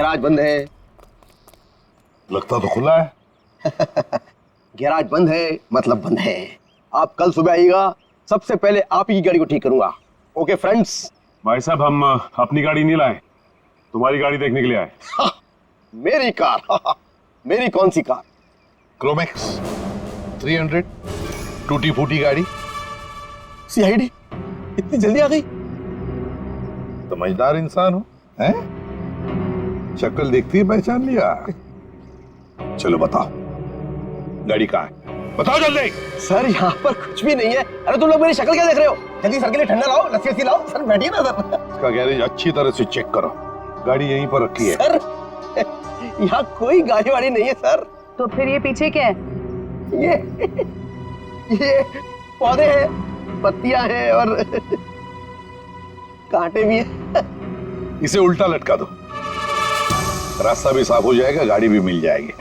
Garage बंद है। लगता तो खुला है। गैराज बंद है मतलब बंद है। आप कल सुबह आइएगा, सबसे पहले आप ही की गाड़ी को ठीक करूंगा। Okay friends. भाई साहब हम अपनी गाड़ी नहीं लाए, तुम्हारी गाड़ी देखने के लिए आए। मेरी कार? मेरी कौन सी कार? क्रोमैक्स 300 टूटी फूटी गाड़ी। सीआईडी इतनी जल्दी आ गई? समझदार इंसान हो, हैं? शक्ल देखती है पहचान लिया। चलो बताओ, गाड़ी कहाँ है? बताओ जल्दी। सर यहाँ पर कुछ भी नहीं है। अरे तुम लोग मेरी शक्ल क्या देख रहे हो? जल्दी सर के लिए ठंडा लाओ, लस्सी लाओ। सर बैठिए ना सर। इसका गैरेज अच्छी तरह से चेक करो, गाड़ी यहीं पर रखी है। सर यहाँ कोई गाड़ी वाड़ी नहीं है सर। तो फिर ये पीछे क्या है? ये पौधे हैं, पत्तियां हैं और कांटे भी हैं। इसे उल्टा लटका दो, रास्ता भी साफ हो जाएगा, गाड़ी भी मिल जाएगी।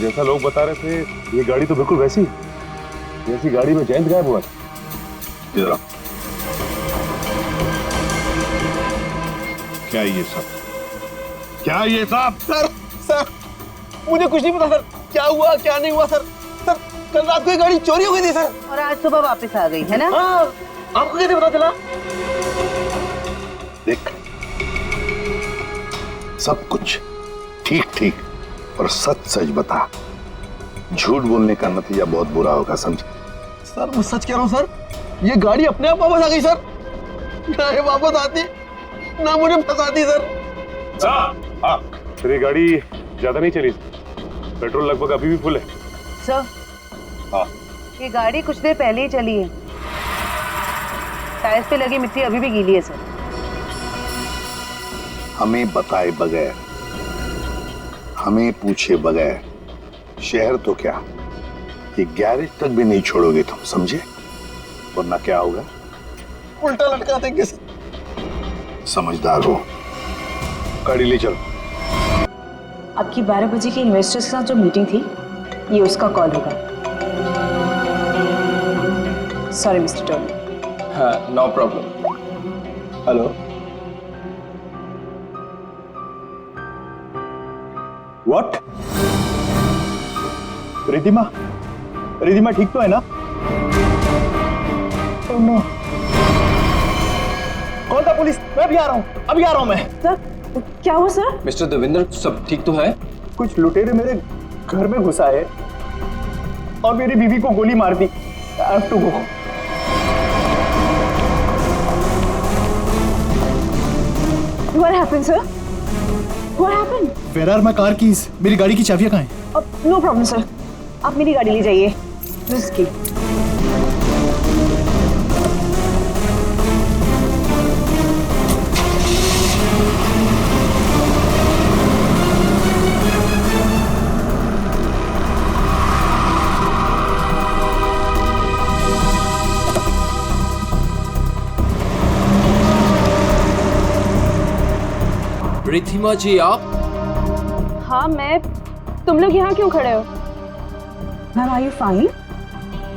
जैसा लोग बता रहे थे, ये गाड़ी तो बिल्कुल वैसी जैसी गाड़ी में जयंत गायब हुआ। इधर क्या ये सब? क्या ये सब? सर मुझे कुछ नहीं पता सर, क्या हुआ क्या नहीं हुआ सर। सर कल रात को ये गाड़ी चोरी हो गई थी सर, और आज सुबह वापस आ गई है ना? हाँ, आपको कैसे पता चला? देख, सब कुछ ठीक ठीक और सच सच बता। झूठ बोलने का नतीजा बहुत बुरा होगा, समझे? सर मैं सच कह रहा हूँ सर, ये गाड़ी अपने आप वापस आ गई सर। ना ये वापस आती ना मुझे फंसाती सर। हाँ, फिर ये गाड़ी ज्यादा नहीं चली, पेट्रोल लगभग अभी भी फुल है। सर हाँ। ये गाड़ी कुछ देर पहले ही चली है, टायर्स पे लगी मिट्टी अभी भी गीली है सर। हमें बताए बगैर, हमें पूछे बगैर शहर तो क्या, ये गैरेज तक भी नहीं छोड़ोगे तुम, समझे? वरना क्या होगा? उल्टा लटका देंगे सर। समझदार हो, गाड़ी ले चलो। आपकी 12 बजे की इन्वेस्टर्स के साथ जो मीटिंग थी, ये उसका कॉल होगा। Sorry mister Tony. हाँ, no problem. Hello, what? Ridhima ठीक तो है ना? Oh no. कौन था पुलिस? मैं अभी आ रहा हूँ, अभी आ रहा हूँ मैं। सर क्या हुआ सर? मिस्टर देवेंद्र, सब ठीक तो है? कुछ लुटेरे मेरे घर में घुस आए और मेरी बीवी को गोली मार दी। I have to go. What happened sir? What happened? Where are my car keys? मेरी गाड़ी की चाबियां कहाँ हैं? नो प्रॉब्लम सर, आप मेरी गाड़ी ले जाइए। रिस्की। रिधिमा जी आप? हाँ मैं। तुम लोग यहाँ क्यों खड़े हो? Ma'am are you fine?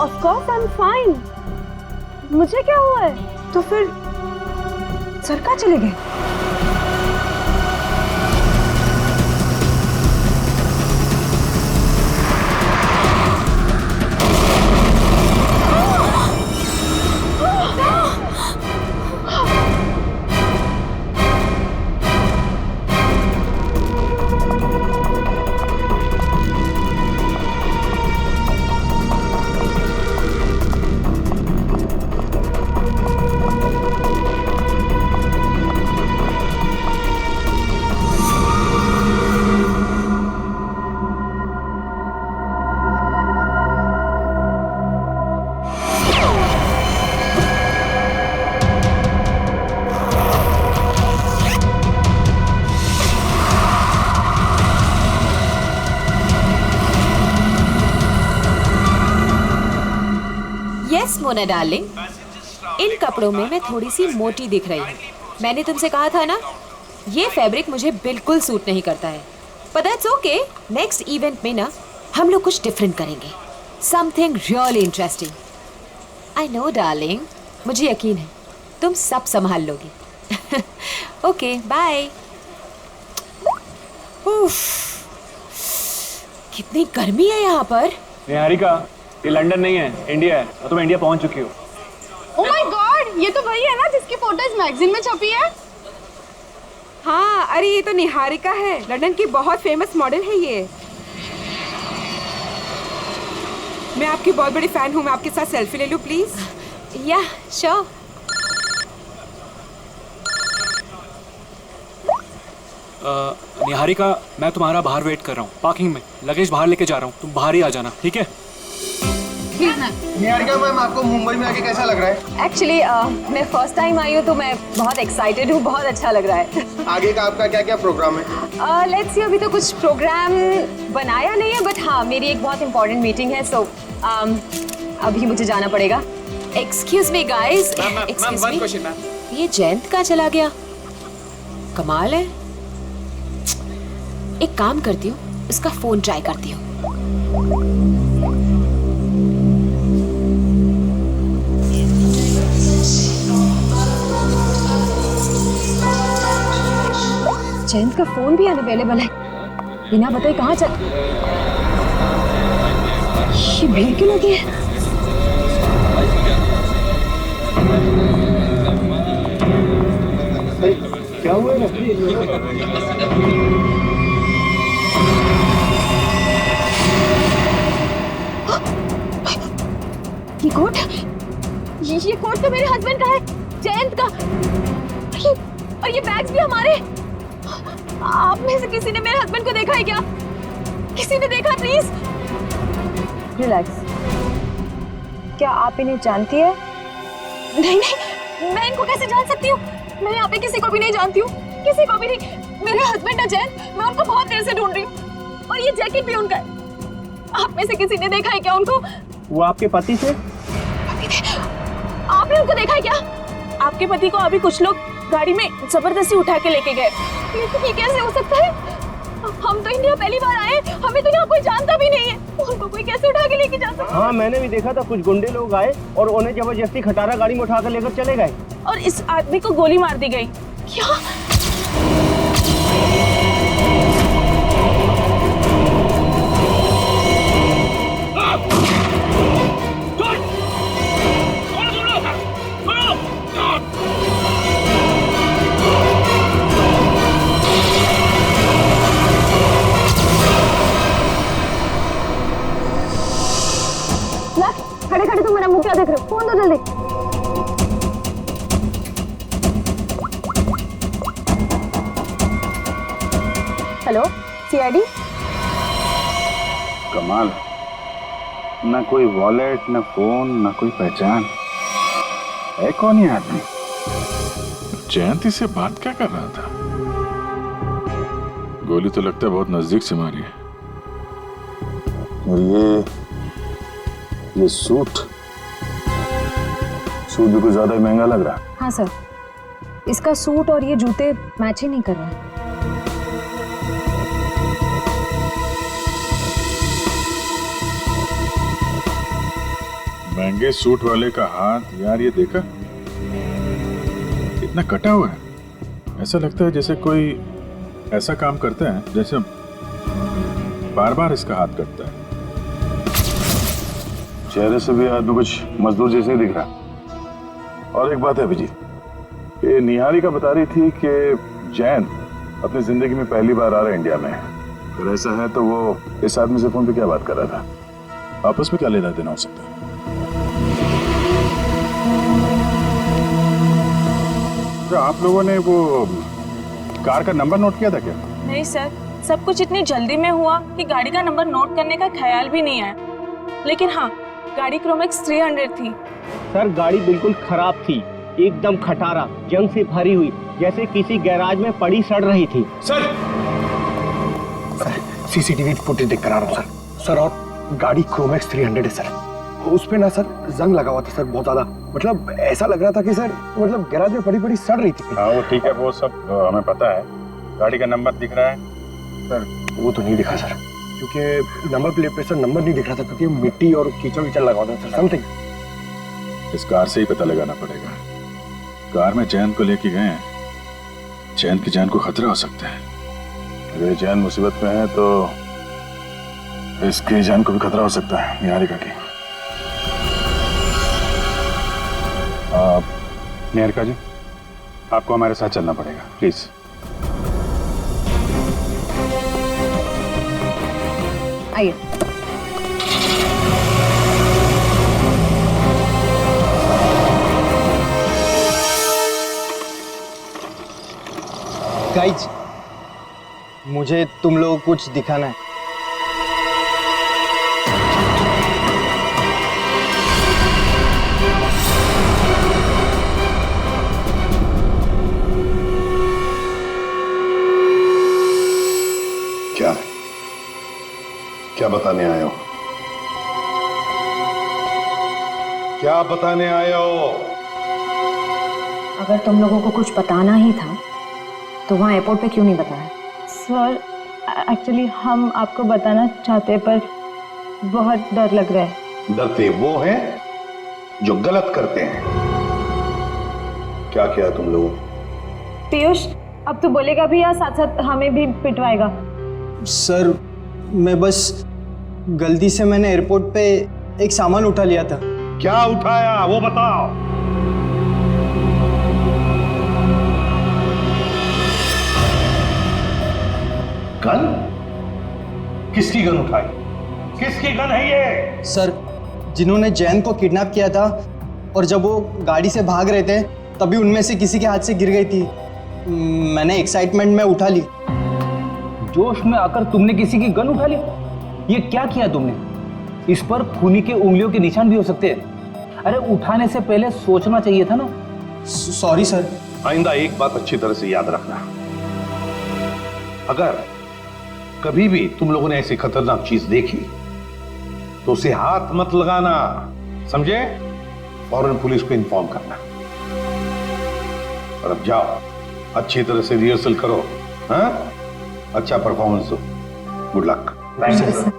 Of course I am fine. मुझे क्या हुआ है? तो फिर सर कहाँ चले गए? यस मोना डार्लिंग, इन कपड़ों में मैं थोड़ी सी मोटी दिख रही हूँ। मैंने तुमसे कहा था ना, ये फैब्रिक मुझे बिल्कुल सूट नहीं करता है। पर दैट्स ओके, नेक्स्ट इवेंट में ना हम लोग कुछ डिफरेंट करेंगे, something really interesting. I know darling, मुझे यकीन है तुम सब संभाल लोगी। Okay bye. कितनी गर्मी है यहाँ पर। निहारिका, ये लंदन नहीं है, इंडिया है और तुम इंडिया पहुंच चुकी हो। ओह माय गॉड, ये तो वही है ना जिसकी फोटोज मैगजीन में छपी है। हाँ, अरे ये तो निहारिका है, लंदन की बहुत फेमस मॉडल है ये। मैं आपकी बहुत बड़ी फैन हूँ, मैं आपके साथ सेल्फी ले लूँ प्लीज? या श्योर। निहारिका, मैं तुम्हारा बाहर वेट कर रहा हूँ, पार्किंग में लगेज बाहर लेके जा रहा हूँ, तुम बाहर ही आ जाना, ठीक है? निहारिका मैम, आपको मुंबई में आके कैसा लग रहा है? एक्चुअली मैं फर्स्ट टाइम आई हूँ तो मैं बहुत एक्साइटेड हूँ, बहुत अच्छा लग रहा है। आगे का आपका क्या क्या प्रोग्राम है? लेट्स सी, अभी तो कुछ प्रोग्राम बनाया नहीं है, बट हाँ मेरी एक बहुत इंपॉर्टेंट मीटिंग है, सो अभी मुझे जाना पड़ेगा। Excuse me guys, excuse me, ये जयंत कहाँ चला गया? कमाल है। एक काम करती हूँ, इसका फोन ट्राई करती हूँ। जयंत का फोन भी अनअवेलेबल है, बिना बताए कहाँ चल। ये भीड़ क्यों लगी है? क्या हुआ है? ये कोट तो मेरे हस्बैंड का है, जयंत का। और ये बैग्स भी हमारे। आप में से किसी ने मेरे हस्बैंड को देखा है क्या? किसी ने देखा? Please relax. क्या आप इन्हें जानती है? नहीं नहीं, मैं इनको कैसे जान सकती हूँ? मैं यहाँ पे किसी को भी नहीं जानती हूँ, किसी को भी नहीं। मेरे हस्बैंड है जयंत, मैं उनको बहुत देर से ढूंढ रही हूँ, और ये जैकेट भी उनका है। आप में से किसी ने देखा है क्या उनको? वो आपके पति थे? आपने उनको देखा है क्या? आपके पति को अभी कुछ लोग गाड़ी में जबरदस्ती उठा के लेके गए। ये कैसे हो सकता है? हम तो इंडिया पहली बार आए, हमें तो यहाँ कोई जानता भी नहीं है, उनको कोई कैसे उठा के लेके जा सकता है? हाँ, मैंने भी देखा था, कुछ गुंडे लोग आए और उन्हें जबरदस्ती खटारा गाड़ी में उठा कर लेकर चले गए। और इस आदमी को गोली मार दी गई। क्या? खड़े खड़े तुम मेरा मुंह क्या देख रहे हो? फोन दो जल्दी। Hello, CID. कमाल, ना कोई वॉलेट, ना फोन, ना कोई पहचान। है कौन ये आदमी? जयंती से बात क्या कर रहा था? गोली तो लगता है बहुत नजदीक से मारी है। और ये सूट भी कुछ ज्यादा ही महंगा लग रहा। हाँ सर, इसका सूट और ये जूते मैच ही नहीं कर रहे। महंगे सूट वाले का हाथ, यार ये देखा, इतना कटा हुआ है। ऐसा लगता है जैसे कोई ऐसा काम करता है जैसे बार बार इसका हाथ कटता है। चेहरे से भी आदमी कुछ मजदूर जैसे ही दिख रहा। और एक बात है अभिजीत, ये निहारिका बता रही थी कि जैन अपनी जिंदगी में पहली बार आ रहा है इंडिया में। अगर ऐसा है तो वो इस आदमी से फोन पे क्या बात कर रहा था? आपस में क्या लेना देना हो सकता है? तो आप लोगों ने वो कार का नंबर नोट किया था क्या? नहीं सर, सब कुछ इतनी जल्दी में हुआ कि गाड़ी का नंबर नोट करने का ख्याल भी नहीं आया। लेकिन हाँ, गाड़ी क्रोमैक्स 300 थी। सर, गाड़ी बिल्कुल खराब थी, एकदम खटारा, जंग से भरी हुई, जैसे किसी गैराज में पड़ी सड़ रही थी। सर सीसीटीवी फुटेज देख कर आ रहा हूँ सर। और गाड़ी क्रोमैक्स 300 है सर। उस पे ना सर जंग लगा हुआ था सर, बहुत ज्यादा। मतलब ऐसा लग रहा था कि सर मतलब गैराज में पड़ी पड़ी सड़ रही थी। हाँ वो ठीक है, वो सब हमें पता है। गाड़ी का नंबर दिख रहा है सर? वो तो नहीं दिखा सर, क्योंकि नंबर प्लेट पे सर नंबर नहीं दिख रहा था, क्योंकि मिट्टी और कीचड़ विचड़ लगा हुआ था सर, समथिंग। इस कार से ही पता लगाना पड़ेगा। कार में चैन को लेके गए हैं, चैन की जान को खतरा हो सकता है। अगर चैन मुसीबत में है तो इसकी जान को भी खतरा हो सकता है, निहारिका की। निहारिका जी, आपको हमारे साथ चलना पड़ेगा, प्लीज। आइए। गाइज, मुझे तुम लोगों को कुछ दिखाना है। क्या क्या बताने आए हो? क्या बताने आए हो? अगर तुम लोगों को कुछ बताना ही था तो वहाँ एयरपोर्ट पे क्यों नहीं बताया? सर एक्चुअली हम आपको बताना चाहते पर बहुत डर लग रहा है। डरते वो हैं जो गलत करते हैं। क्या किया तुम लोगों? पीयूष अब तू बोलेगा भी या साथ साथ हमें भी पिटवाएगा? सर मैं बस गलती से मैंने एयरपोर्ट पे एक सामान उठा लिया था। क्या उठाया वो बताओ। गन? किसकी गन उठाई? किसकी गन है ये? सर जिन्होंने जैन को किडनैप किया था और जब वो गाड़ी से भाग रहे थे तभी उनमें से किसी के हाथ से गिर गई थी। मैंने एक्साइटमेंट में उठा ली। जोश में आकर तुमने किसी की गन उठा ली? ये क्या किया तुमने? इस पर खूनी के उंगलियों के निशान भी हो सकते हैं। अरे उठाने से पहले सोचना चाहिए था ना। Sorry sir. आइंदा एक बात अच्छी तरह से याद रखना, अगर कभी भी तुम लोगों ने ऐसी खतरनाक चीज देखी तो उसे हाथ मत लगाना, समझे? फौरन पुलिस को इन्फॉर्म करना। और अब जाओ, अच्छी तरह से रिहर्सल करो, हाँ? अच्छा परफॉर्मेंस दो। Good luck. Thank you sir.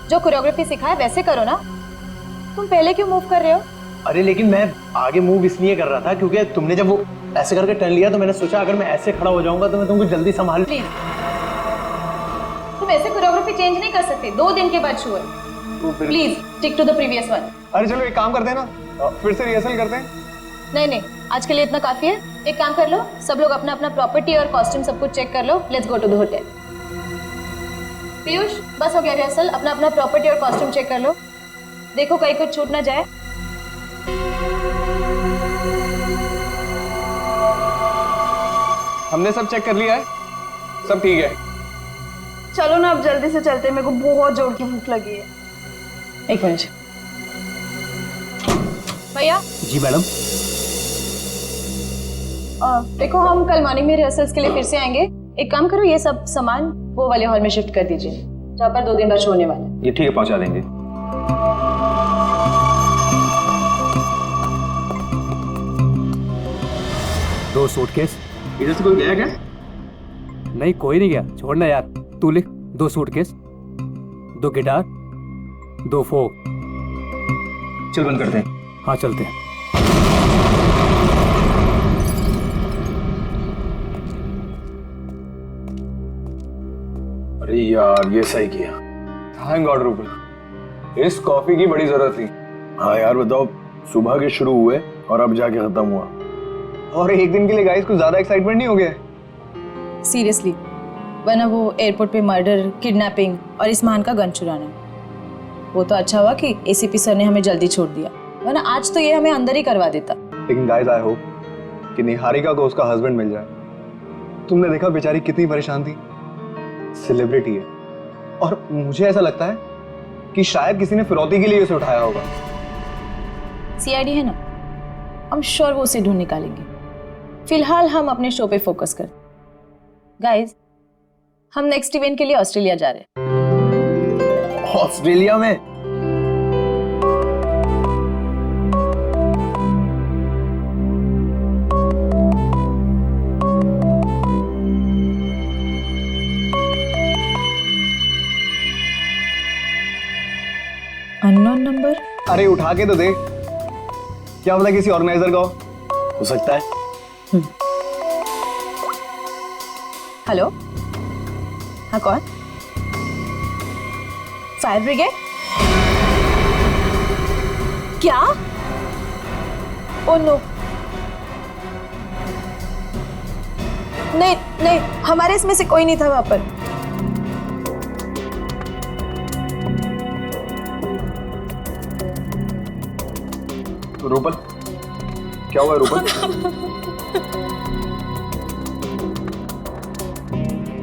जो कोरियोग्राफी सिखाया वैसे करो ना। तुम पहले क्यों मूव कर रहे हो? अरे लेकिन मैं आगे मूव इसलिए कर रहा था क्योंकि तुमने जब वो ऐसे करके टर्न लिया तो मैंने सोचा अगर मैं ऐसे खड़ा हो जाऊंगा तो मैं तुमको जल्दी संभाल। प्लीज तुम ऐसे कोरियोग्राफी चेंज नहीं कर सकते, 2 दिन के बाद शो है। Please stick to the previous one. अरे चलो एक काम करते हैं ना, फिर से रिहर्सल करते हैं। नहीं आज के लिए इतना काफी है। एक काम कर लो, सब लोग अपना अपना प्रॉपर्टी और कॉस्ट्यूम सब कुछ चेक कर लो। Let's go to the hotel. Piyush बस हो गया रिहर्सल, अपना अपना प्रॉपर्टी और कॉस्ट्यूम चेक कर लो। देखो कहीं कुछ छूट ना जाए। हमने सब चेक कर लिया है, सब ठीक है। चलो ना अब जल्दी से चलते हैं, मेरे को बहुत जोर की भूख लगी है। एक मिनट भैया। जी मैडम। देखो हम कल मॉर्निंग में रिहर्सल्स के लिए फिर से आएंगे। एक काम करो, ये सब सामान वो वाले हॉल में शिफ्ट कर दीजिए जहाँ पर 2 दिन बाद शो होने वाला है। ये ठीक है, पहुंचा देंगे। दो सूटकेस। इधर से कोई गया क्या? नहीं कोई नहीं गया, छोड़ना यार। तू लिख 2 सूटकेस, 2 गिटार, 2 फोक। चल बंद करते हैं। हाँ चलते हैं। अरे यार ये सही किया। थैंक गॉड रूबल, इस कॉफी की बड़ी जरूरत थी। हाँ यार बताओ, सुबह के शुरू हुए और अब जाके खत्म हुआ। और एक दिन के लिए गाइस कुछ ज्यादा एक्साइटमेंट नहीं हो गया? सीरियसली, वरना वो एयरपोर्ट पे मर्डर, किडनैपिंग और इस्मान का गन चुराना, वो तो अच्छा हुआ कि एसीपी सर ने हमें जल्दी छोड़ दिया, वरना आज तो ये हमें अंदर ही करवा देता। लेकिन गाइस आई होप कि निहारिका को उसका हस्बैंड मिल जाए। तुमने देखा बेचारी कितनी परेशान थी, सेलिब्रिटी है, और मुझे ऐसा लगता है कि शायद किसी ने फिरौती के लिए उसे उठाया होगा। सीआईडी है ना, हम श्योर वो उसे ढूंढ निकालेंगे। फिलहाल हम अपने शो पे फोकस कर। गाइस, हम नेक्स्ट इवेंट के लिए ऑस्ट्रेलिया जा रहे हैं। ऑस्ट्रेलिया में? Unknown number? अरे उठा के तो देख, क्या पता किसी ऑर्गेनाइजर का हो सकता है। हेलो, हाँ कौन? Fire brigade? क्या? ओ नो, नहीं नहीं, हमारे इसमें से कोई नहीं था वहां पर। रूपल, क्या हुआ रूपल?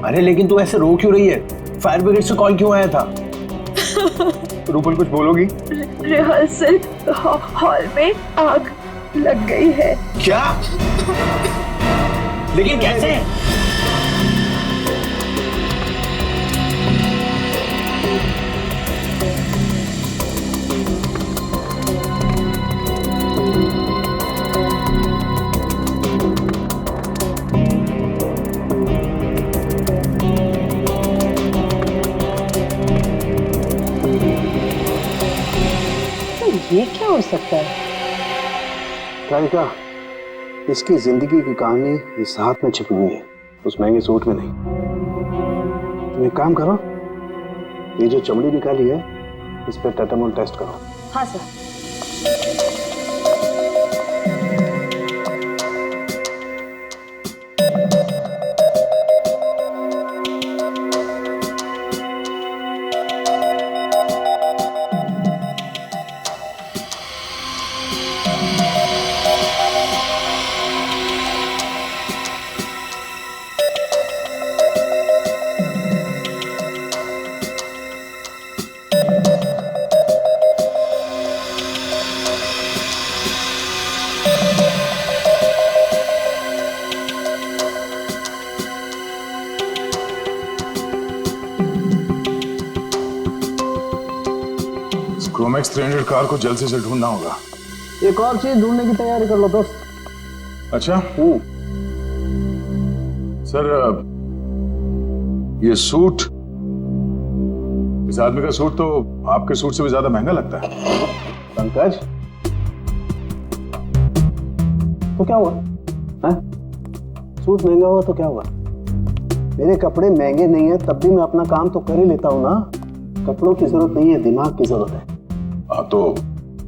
अरे लेकिन तू ऐसे रो क्यों रही है? फायर ब्रिगेड से कॉल क्यों आया था? रूपल कुछ बोलोगी? रिहर्सल हॉल में आग लग गई है। क्या? लेकिन कैसे? ये क्या हो सकता है? राधिका, इसकी जिंदगी की कहानी इस हाथ में छिपी हुई है, उस महंगे सूट में नहीं। तुम एक काम करो, ये जो चमड़ी निकाली है इस पे टेटामोल टेस्ट करो। हाँ सर। क्रोमैक्स 300 कार को जल्द से ढूंढना होगा। एक और चीज ढूंढने की तैयारी कर लो दोस्त। अच्छा सर, ये सूट, इस आदमी का सूट तो आपके सूट से भी ज्यादा महंगा लगता है। पंकज, तो क्या हुआ? है? सूट महंगा हुआ तो क्या हुआ? मेरे कपड़े महंगे नहीं है तब भी मैं अपना काम तो कर ही लेता हूँ ना। कपड़ों की जरूरत नहीं है, दिमाग की जरूरत है। तो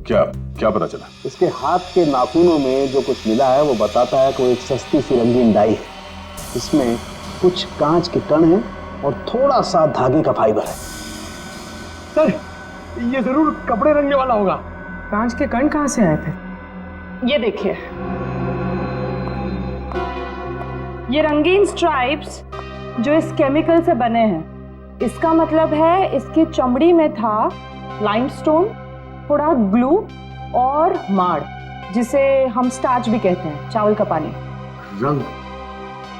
क्या क्या पता चला? इसके हाथ के नाखूनों में जो कुछ मिला है वो बताता है कि वो एक सस्ती सी रंगीन डाई है। इसमें कुछ कांच के कण हैं और थोड़ा सा धागे का फाइबर है। सर, ये जरूर कपड़े रंगने वाला होगा। कांच के कण कहाँ से आए थे? ये देखिए, ये रंगीन स्ट्राइप्स जो इस केमिकल से बने हैं, इसका मतलब है इसकी चमड़ी में था लाइमस्टोन, थोड़ा ग्लू और माड़, जिसे हम स्टार्च भी कहते हैं, चावल का पानी। रंग,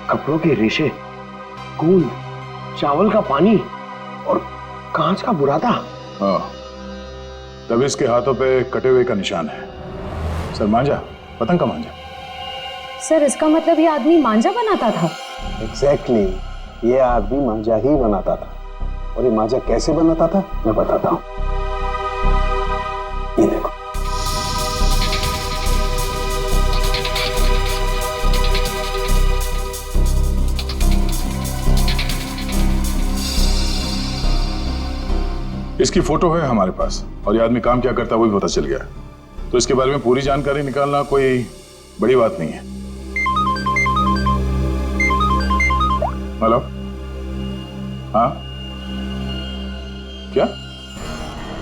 कपड़ों के रेशे, कूल, चावल का पानी और कांच का बुरादा। हाँ, तभी इसके हाथों पे कटे हुए का निशान है। सर मांझा, पतंग का मांझा। सर इसका मतलब ये आदमी मांझा बनाता था। एग्जैक्टली। ये आदमी मांझा ही बनाता था, और ये मांझा कैसे बनाता था मैं बताता हूं। ये देखो, इसकी फोटो है हमारे पास, और ये आदमी काम क्या करता है वो भी पता चल गया, तो इसके बारे में पूरी जानकारी निकालना कोई बड़ी बात नहीं है। हेलो, हाँ, क्या,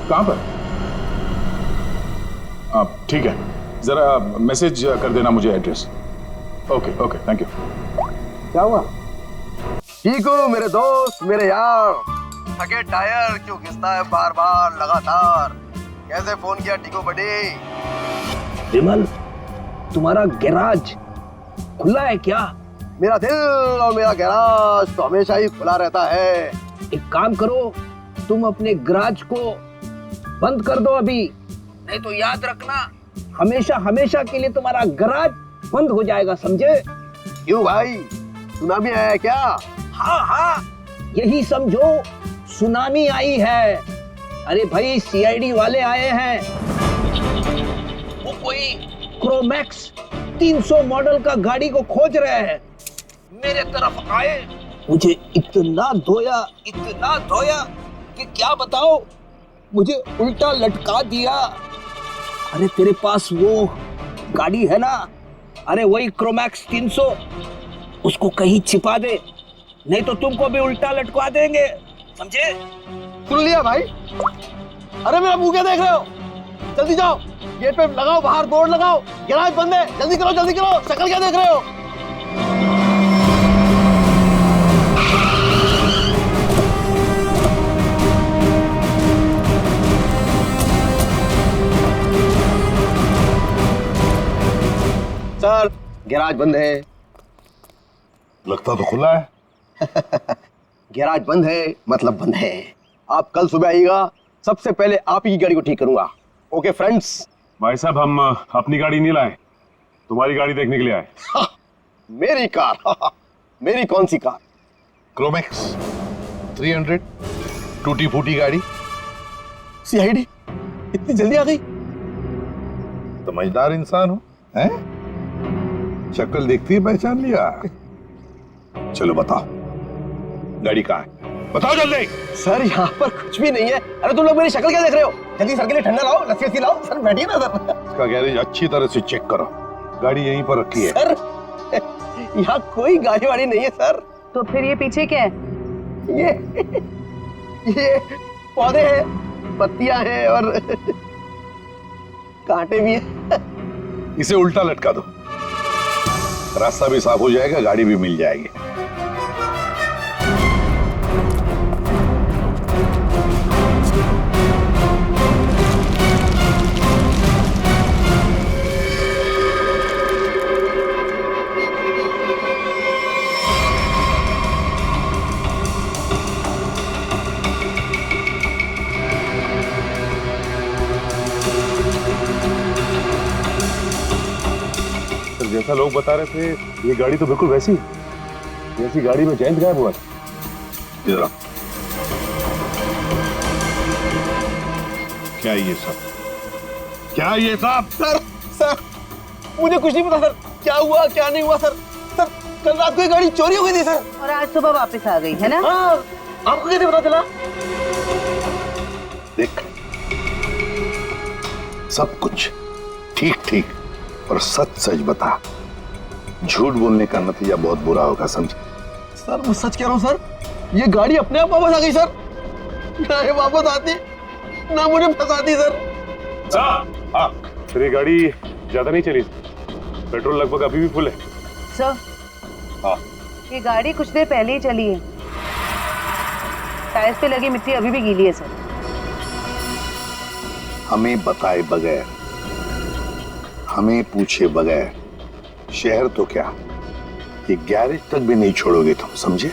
कहां पर? आप ठीक है, जरा मैसेज कर देना मुझे address. Okay okay, thank you. क्या हुआ? ठीक हो मेरे दोस्त, मेरे यार? थके टायर क्यों घिसता है बार बार लगातार? कैसे फोन किया टीको बड़ी? विमल, तुम्हारा गैराज खुला है क्या? मेरा दिल और मेरा गैराज तो हमेशा ही खुला रहता है। एक काम करो, तुम अपने गैराज को बंद कर दो अभी, नहीं तो याद रखना हमेशा हमेशा के लिए तुम्हारा गैराज बंद हो जाएगा, समझे? क्यों भाई, सुनामी आया क्या? हाँ हाँ, यही समझो, सुनामी आई है। अरे भाई, सीआईडी वाले आए हैं, वो कोई क्रोमैक्स 300 मॉडल का गाड़ी को खोज रहे हैं। मेरे तरफ आए, मुझे इतना धोया कि क्या बताओ, मुझे उल्टा लटका दिया। अरे तेरे पास वो गाड़ी है ना, अरे वही क्रोमैक्स 300, उसको कहीं छिपा दे, नहीं तो तुमको भी उल्टा लटका देंगे, समझे? सुन लिया भाई? अरे मेरा मुंह क्या देख रहे हो? जल्दी जाओ, गेट पे लगाओ, बाहर बोर्ड लगाओ, गैराज बंद है, जल्दी करो जल्दी करो। शक्ल क्या देख रहे हो? सर, गैराज बंद है। लगता तो खुला है। गैराज बंद है मतलब बंद है। आप कल सुबह आइएगा, सबसे पहले आप ही की गाड़ी को ठीक करूंगा। Okay friends? भाई साहब, हम अपनी गाड़ी नहीं लाए, तुम्हारी गाड़ी देखने के लिए आए। मेरी कार? मेरी कौन सी कार? क्रोमैक्स 300 टूटी फूटी गाड़ी। सीआईडी इतनी जल्दी आ गई? समझदार इंसान हो, हैं? शक्ल देखती है पहचान लिया। चलो बताओ, गाड़ी कहाँ है? बताओ जल्दी। सर, यहाँ पर कुछ भी नहीं है। अरे तुम लोग मेरी शक्ल क्या देख रहे हो? जल्दी सर के लिए ठंडा लाओ, लस्सी लाओ। सर बैठिए ना सर। इसका गैरेज अच्छी तरह से चेक करो, गाड़ी यहीं पर रखी है। सर, यहाँ कोई गाड़ी वाड़ी नहीं है सर। तो फिर ये पीछे क्या है? ये पौधे हैं, पत्तियां हैं और कांटे भी हैं। इसे उल्टा लटका दो, रास्ता भी साफ हो जाएगा, गाड़ी भी मिल जाएगी। जैसा लोग बता रहे थे, ये गाड़ी तो बिल्कुल वैसी जैसी गाड़ी में जयंत गायब हुआ था। इधर क्या ये सब? क्या ये सब? सर, मुझे कुछ नहीं पता सर, क्या हुआ क्या नहीं हुआ सर। सर, कल रात को ये गाड़ी चोरी हो गई थी सर, और आज सुबह वापस आ गई है ना? हाँ, आपको कैसे पता चला? देख, सब कुछ ठीक ठीक और सच सच बता, झूठ बोलने का नतीजा बहुत बुरा होगा, समझे? सर, मैं सच कह रहा हूँ सर, ये गाड़ी अपने आप वापस आ गई सर। ना ये वापस आती, ना मुझे फंसाती सर। हाँ, फिर ये गाड़ी ज्यादा नहीं चली, पेट्रोल लगभग अभी भी फुल है। सर, हाँ, ये गाड़ी कुछ देर पहले ही चली है, टायर्स पे लगी मिट्टी अभी भी गीली है सर। हमें बताए बगैर, हमें पूछे बगैर शहर तो क्या, ये गैरेज तक भी नहीं छोड़ोगे तुम, समझे?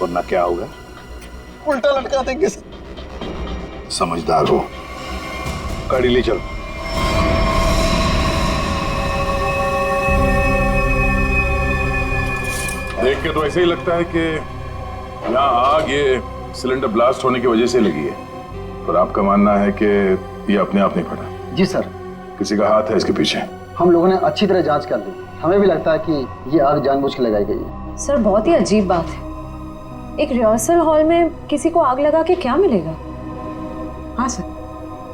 वरना क्या होगा? उल्टा लटका देंगे सर। समझदार हो, गाड़ी ले चलो। देख के तो ऐसे ही लगता है कि यहाँ आग ये सिलेंडर ब्लास्ट होने की वजह से लगी है, पर आपका मानना है कि ये अपने आप नहीं फटा? जी सर। किसी का हाथ है इसके पीछे? हम लोगों ने अच्छी तरह जांच कर ली, हमें भी लगता है कि ये आग जानबूझ के लगाई गई है। सर बहुत ही अजीब बात है, एक रिहर्सल हॉल में किसी को आग लगा के क्या मिलेगा? हाँ सर,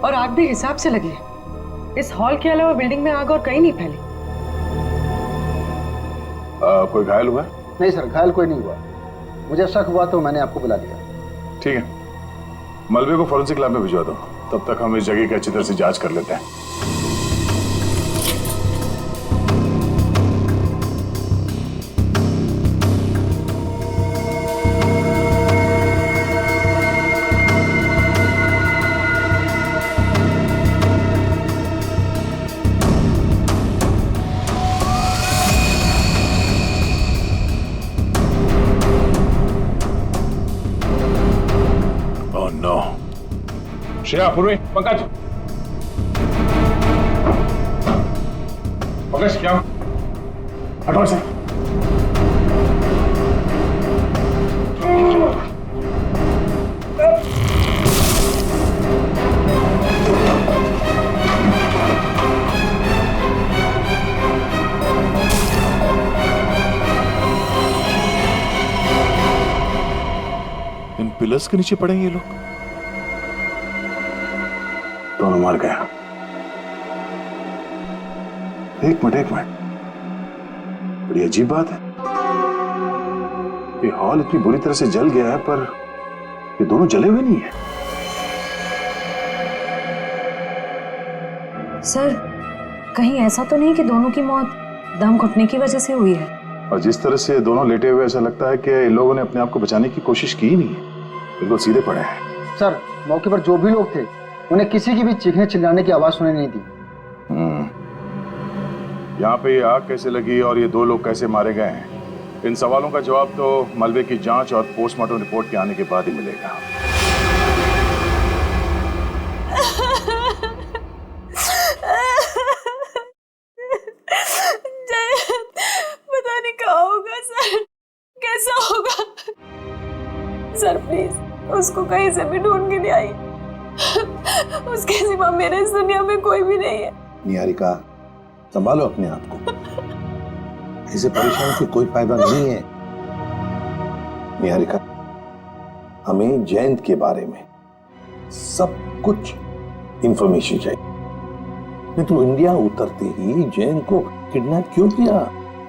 और आग भी हिसाब से लगी है। इस हॉल के अलावा बिल्डिंग में आग और कहीं नहीं फैली। कोई घायल हुआ? नहीं सर, घायल कोई नहीं हुआ। मुझे शक हुआ तो मैंने आपको बुला दिया। ठीक है, मलबे को फॉरेंसिक लैब में भिजवा दो, तब तक हम इस जगह की अच्छी तरह से जांच कर लेते हैं। श्रेया, पूर्वी, पंकज, पंकज क्या हटो से। इन पिलर्स के नीचे पड़ेंगे ये लोग। दोनों मर गया। एक मिनट, बड़ी अजीब बात है। ये हॉल इतनी बुरी तरह से जल गया है, पर ये दोनों जले हुए नहीं है। सर कहीं ऐसा तो नहीं कि दोनों की मौत दम घुटने की वजह से हुई है? और जिस तरह से दोनों लेटे हुए, ऐसा लगता है कि इन लोगों ने अपने आप को बचाने की कोशिश की ही नहीं है, बिल्कुल सीधे पड़े हैं। सर मौके पर जो भी लोग थे, उन्हें किसी की भी चीखने चिल्लाने की आवाज सुनाई नहीं दी। यहाँ पे ये आग कैसे लगी और ये दो लोग कैसे मारे गए हैं, इन सवालों का जवाब तो मलबे की जांच और पोस्टमार्टम रिपोर्ट के आने के बाद ही मिलेगा। पता नहीं क्या होगा सर, कैसा होगा सर? प्लीज उसको कहीं से भी ढूंढ के नहीं आई। उसके सिवा मेरे इस दुनिया में कोई भी नहीं है। निहारिका, संभालो अपने आप को, ऐसे परेशान से कोई फायदा नहीं है। निहारिका, हमें जयंत के बारे में सब कुछ इंफॉर्मेशन चाहिए। नहीं तो इंडिया उतरते ही जयंत को किडनैप क्यों किया?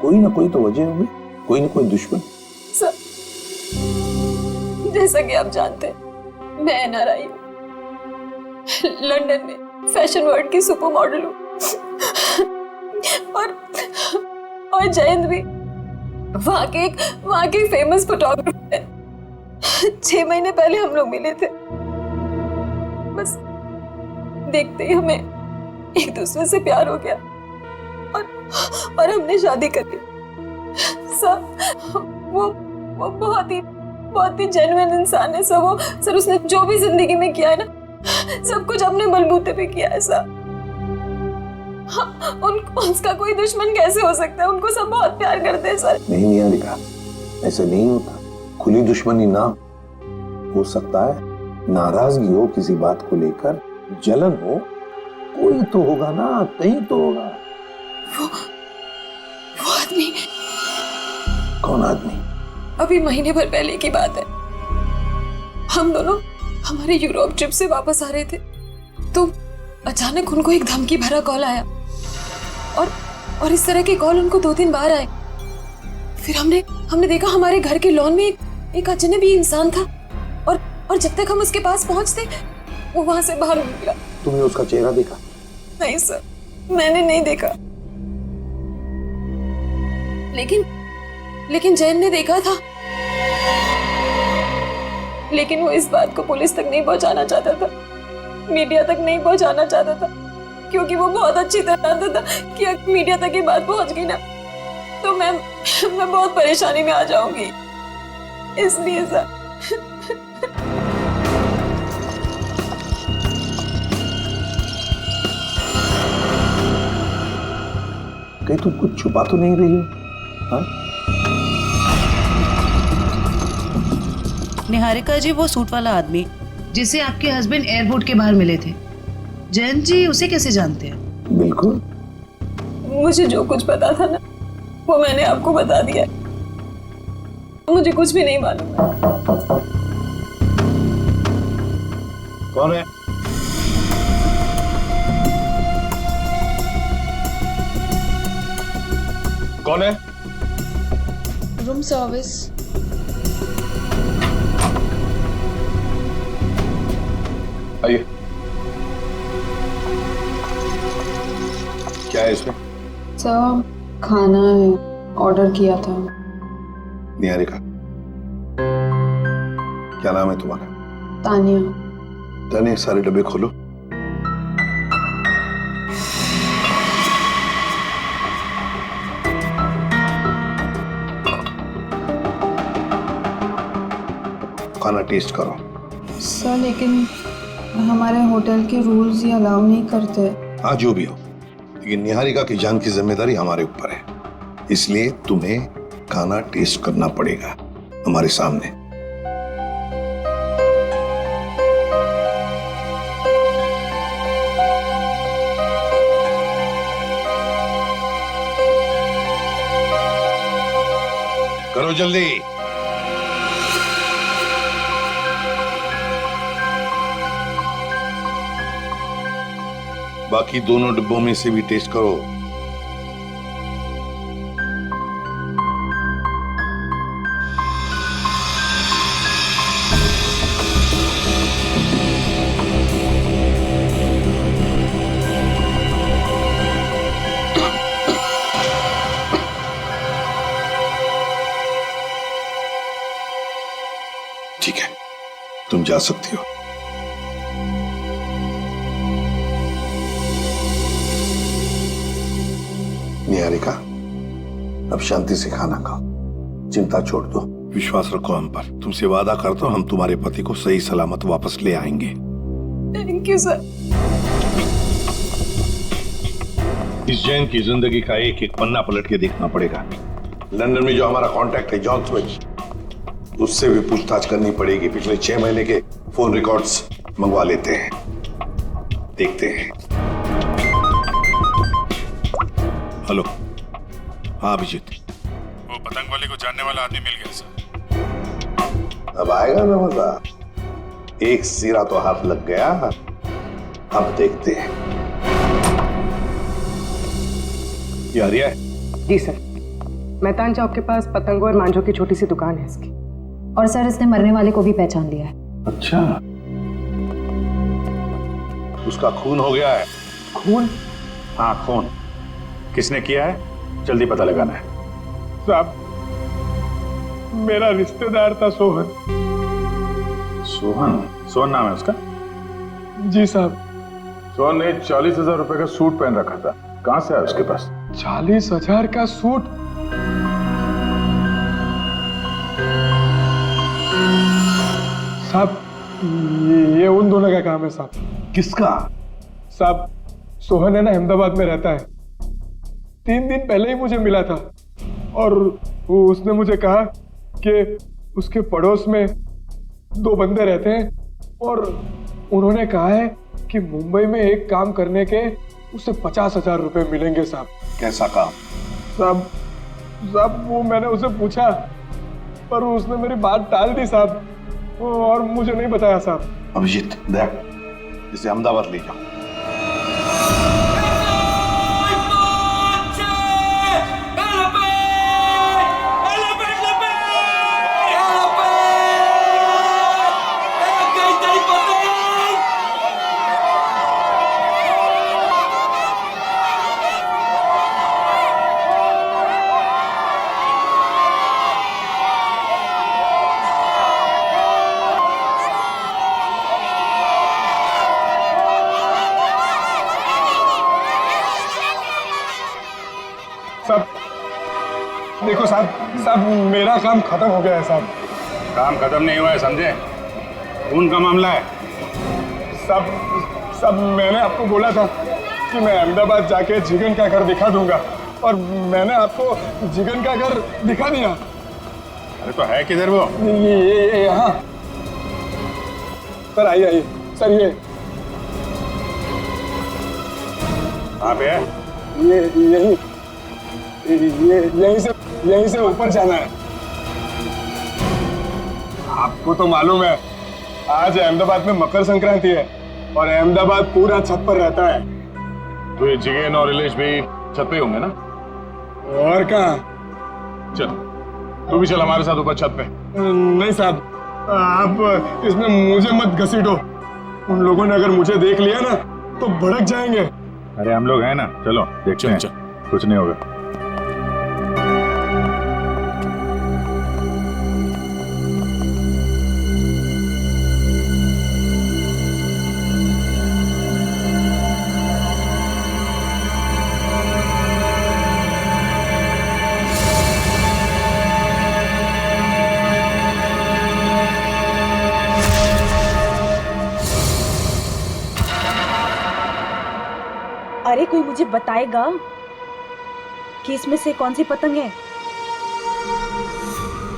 कोई ना कोई तो वजह होगी, कोई ना कोई दुश्मन। सर जैसा कि आप जानते हैं, मैं एनआरआई हूँ, लंदन में फैशन वर्ल्ड की सुपर मॉडल हूँ, और जयंत भी वहाँ के फेमस फोटोग्राफर है। 6 महीने पहले हम लोग मिले थे, बस देखते ही हमें एक दूसरे से प्यार हो गया और हमने शादी कर ली। सर वो बहुत ही जेन्युइन इंसान है सर। सर उसने जो भी जिंदगी में किया है ना, सब कुछ अपने बलबूते पे किया है सर। उसका कोई दुश्मन कैसे हो सकता है? उनको सब बहुत प्यार करते हैं सर। नहीं निहारिका, ऐसा नहीं होता। खुली दुश्मनी ना हो सकता है, नाराजगी हो किसी बात को लेकर, जलन हो, कोई तो होगा ना, कहीं तो होगा। वो आदमी? कौन आदमी? अभी महीने भर पहले की बात है, हम दोनों हमारे यूरोप ट्रिप से वापस आ रहे थे, तो अचानक उनको एक धमकी भरा कॉल आया और इस तरह के कॉल उनको 2-3 बार आए। फिर हमने देखा हमारे घर के लॉन में एक अजनबी इंसान था और जब तक हम उसके पास पहुंचते वो वहां से बाहर निकला। तुमने उसका चेहरा देखा? नहीं सर, मैंने नहीं देखा, लेकिन जैन ने देखा था। लेकिन वो इस बात को पुलिस तक नहीं पहुंचाना चाहता था, मीडिया तक नहीं पहुंचाना चाहता था, क्योंकि वो बहुत अच्छी तरह जानता था कि अगर मीडिया तक ये बात पहुंच गई ना तो मैं बहुत परेशानी में आ जाऊंगी, इसलिए सर। कहीं तुम कुछ छुपा तो नहीं रही हो? हाँ? निहारिका जी वो सूट वाला आदमी जिसे आपके हस्बैंड एयरपोर्ट के बाहर मिले थे, जयंत जी उसे कैसे जानते हैं? बिल्कुल। मुझे जो कुछ पता था ना वो मैंने आपको बता दिया। मुझे कुछ भी नहीं मालूम। कौन है? कौन है? Room service. आइए। क्या है इसमें? सर खाना है, ऑर्डर किया था। निहारिका, क्या नाम है तुम्हारा? तानिया। तानिया, सारे डब्बे खोलो। खाना टेस्ट करो। सर लेकिन हमारे होटल के रूल्स ये अलाउ नहीं करते। हाँ जो भी हो, लेकिन निहारिका की जान की जिम्मेदारी हमारे ऊपर है, इसलिए तुम्हें खाना टेस्ट करना पड़ेगा हमारे सामने। करो जल्दी। बाकी दोनों डिब्बों में से भी टेस्ट करो। ठीक है, तुम जा सकती हो। निहारिका, अब शांति से खाना खाओ, चिंता छोड़ दो, विश्वास रखो हम पर। तुमसे वादा करता हूं हम तुम्हारे पति को सही सलामत वापस ले आएंगे। Thank you sir. इस जैन की जिंदगी का एक एक पन्ना पलट के देखना पड़ेगा। लंदन में जो हमारा कांटेक्ट है जॉन स्मिथ, उससे भी पूछताछ करनी पड़ेगी। पिछले 6 महीने के फोन रिकॉर्ड्स मंगवा लेते हैं, देखते हैं। हेलो। हाँ अभिजीत, वो पतंग वाले को जानने वाला आदमी मिल गया सर। अब आएगा ना मजा। एक सिरा तो हाथ लग गया, अब देखते हैं। ये आर्या है? जी सर, मैतान चौक के पास पतंगों और मांझों की छोटी सी दुकान है इसकी। और सर इसने मरने वाले को भी पहचान लिया है। अच्छा, उसका खून हो गया है। खून? हाँ खून। किसने किया है जल्दी पता लगाना है। साहब, मेरा रिश्तेदार था सोहन। सोहन? सोहन नाम है उसका? जी साहब। सोहन ने 40,000 रुपए का सूट पहन रखा था, कहां से आया उसके पास? 40,000 का सूट? साहब ये उन दोनों का काम है साहब। किसका? साहब सोहन है ना, अहमदाबाद में रहता है। 3 दिन पहले ही मुझे मिला था और उसने मुझे कहा कि उसके पड़ोस में 2 बंदे रहते हैं और उन्होंने कहा है कि मुंबई में एक काम करने के उसे 50,000 रुपए मिलेंगे साहब। कैसा काम? साहब वो मैंने उसे पूछा पर उसने मेरी बात टाल दी साहब, और मुझे नहीं बताया साहब। अभिजीत देख, इसे अहमदाबाद ले जाओ। देखो साहब मेरा काम खत्म हो गया है साहब। काम खत्म नहीं हुआ है समझे, खून का मामला है। साहब मैंने आपको बोला था कि मैं अहमदाबाद जाके जिगन का घर दिखा दूंगा और मैंने आपको जिगन का घर दिखा दिया। अरे तो है किधर वो? ये यहाँ सर आइए आइए सर, ये कहाँ पे है? ये यहीं से ऊपर जाना है। आपको तो मालूम है आज अहमदाबाद में मकर संक्रांति है और अहमदाबाद पूरा छत पर रहता है। तो ये जिगेन और रिलेश भी छत पे होंगे ना? और कहाँ? चल तू भी चल हमारे साथ ऊपर छत पे। नहीं साहब, आप इसमें मुझे मत घसीटो। उन लोगों ने अगर मुझे देख लिया ना तो भड़क जाएंगे। अरे हम लोग हैं ना, चलो देखते हैं, कुछ नहीं होगा। अरे कोई मुझे बताएगा कि इसमें से कौन सी पतंग है?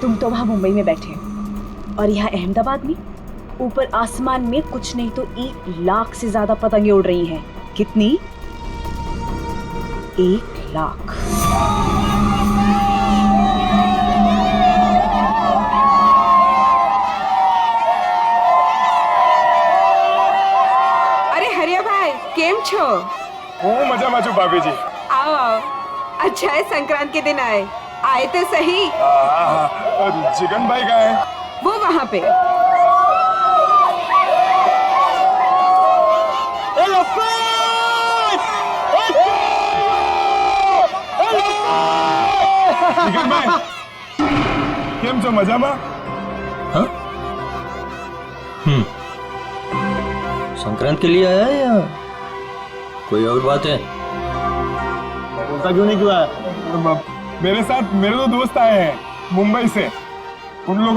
तुम तो वहां मुंबई में बैठे हो और यहाँ अहमदाबाद में ऊपर आसमान में कुछ नहीं तो 1 लाख से ज्यादा पतंगें उड़ रही हैं। कितनी? 1 लाख। अरे हरिया भाई केम छो? ओ मजा माचू भाभी जी। आओ आओ, अच्छा है संक्रांत के दिन आए तो सही। जिगन भाई कहाँ है? वो वहाँ पे। जिगन भाई केम छो, मजामा? हाँ? संक्रांत के लिए आया है या कोई और बात है? बोलता क्यों नहीं? क्यों आया? मेरे साथ मेरे 2 दोस्त आए हैं मुंबई से। उन लोगों